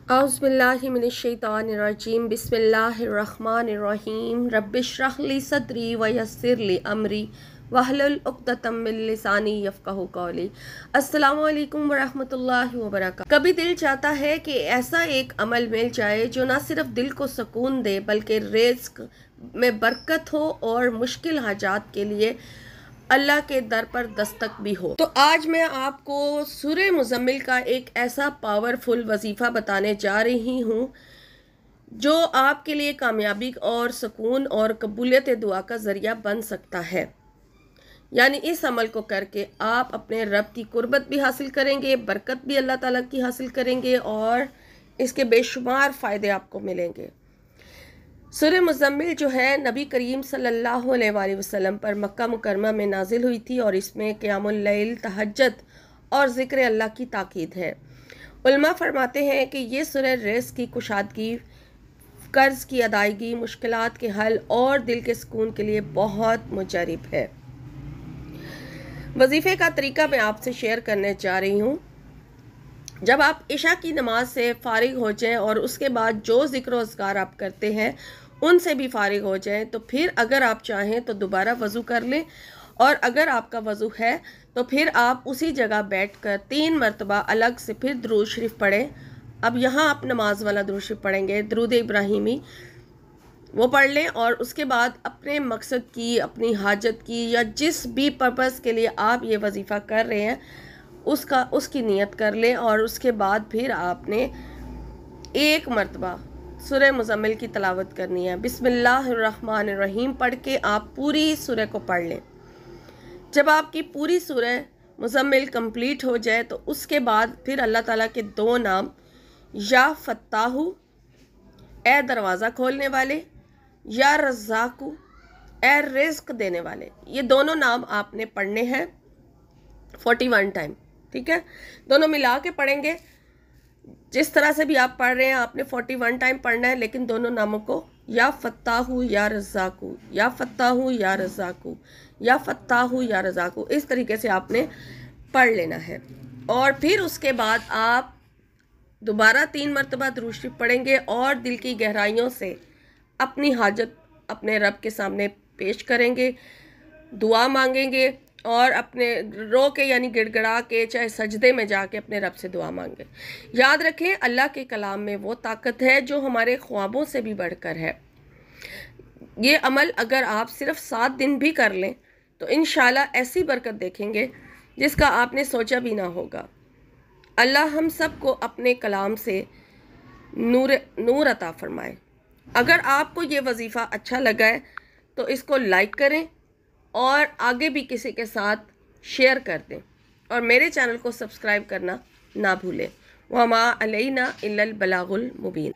औज़ुबिल्लाहिमिनश्शैतानिर्रजीम बिस्मिल्लाहिर्रहमानिर्रहीम रब्बिश्रह ली सदरी वयस्सिर ली अमरी वहलुल उक़दतम मिन लिसानी यफ़क़हू क़ौली। अस्सलामु अलैकुम वरहमतुल्लाहि वबरकातुहू। कभी दिल चाहता है कि ऐसा एक अमल मिल जाए जो ना सिर्फ दिल को सुकून दे बल्कि रिज़्क़ में बरकत हो और मुश्किल हाजात के लिए अल्लाह के दर पर दस्तक भी हो। तो आज मैं आपको सूरह मुज़म्मिल का एक ऐसा पावरफुल वजीफ़ा बताने जा रही हूँ जो आपके लिए कामयाबी और सुकून और कबूलियत दुआ का ज़रिया बन सकता है। यानी इस अमल को करके आप अपने रब की कुर्बत भी हासिल करेंगे, बरकत भी अल्लाह ताला की हासिल करेंगे और इसके बेशुमार फ़ायदे आपको मिलेंगे। सूरह मुज़म्मिल जो है नबी करीम सल्लल्लाहु अलैहि वसल्लम पर मक्का मुकरमा में नाजिल हुई थी और इसमें क़ियामुल लैल, तहज्जुद और ज़िक्र अल्लाह की ताकीद है। उलमा फरमाते हैं कि ये सूरह रिज़्क़ की कुशादगी, कर्ज़ की अदायगी, मुश्किलात के हल और दिल के सुकून के लिए बहुत मुजरिब है। वजीफ़े का तरीका मैं आपसे शेयर करने जा रही हूँ। जब आप इशा की नमाज से फ़ारिग हो जाएं और उसके बाद जो ज़िक्र अज़कार आप करते हैं उनसे भी फ़ारिग हो जाएं तो फिर अगर आप चाहें तो दोबारा वज़ू कर लें, और अगर आपका वज़ू है तो फिर आप उसी जगह बैठकर 3 मरतबा अलग से फिर दुरूद शरीफ पढ़ें। अब यहाँ आप नमाज वाला दुरूद शरीफ पढ़ेंगे, दुरूद इब्राहिमी, वो पढ़ लें और उसके बाद अपने मकसद की, अपनी हाजत की या जिस भी पर्पज़ के लिए आप ये वजीफ़ा कर रहे हैं उसकी नियत कर लें और उसके बाद फिर आपने 1 मरतबा सूरह मुज़म्मिल की तलावत करनी है। बिस्मिल्लाहिर्रहमानिर्रहीम पढ़ के आप पूरी सूरह को पढ़ लें। जब आपकी पूरी सूरह मुज़म्मिल कंप्लीट हो जाए तो उसके बाद फिर अल्लाह ताला के 2 नाम, या फत्ताहू ए दरवाज़ा खोलने वाले, या रज़्ज़ाकू ए रिज़्क़ देने वाले, ये दोनों नाम आपने पढ़ने हैं 41 टाइम। ठीक है, दोनों मिला के पढ़ेंगे। जिस तरह से भी आप पढ़ रहे हैं आपने 41 टाइम पढ़ना है, लेकिन दोनों नामों को या फत्ताहू या रज़्ज़ाकू, या फत्ताहू या रज़्ज़ाकू, या फत्ताहू या रज़्ज़ाकू, इस तरीके से आपने पढ़ लेना है। और फिर उसके बाद आप दोबारा 3 मरतबा दुरूद शरीफ पढ़ेंगे और दिल की गहराइयों से अपनी हाजत अपने रब के सामने पेश करेंगे, दुआ मांगेंगे और अपने रो के यानी गिड़गिड़ा के चाहे सजदे में जाके अपने रब से दुआ मांगे। याद रखें अल्लाह के कलाम में वो ताकत है जो हमारे ख्वाबों से भी बढ़कर है। ये अमल अगर आप सिर्फ 7 दिन भी कर लें तो इंशाल्लाह ऐसी बरकत देखेंगे जिसका आपने सोचा भी ना होगा। अल्लाह हम सबको अपने कलाम से नूर अता फरमाए। अगर आपको ये वजीफ़ा अच्छा लगा है तो इसको लाइक करें और आगे भी किसी के साथ शेयर कर दें और मेरे चैनल को सब्सक्राइब करना ना भूलें। वमा अलैना इल्लल बलागुल मुबीन।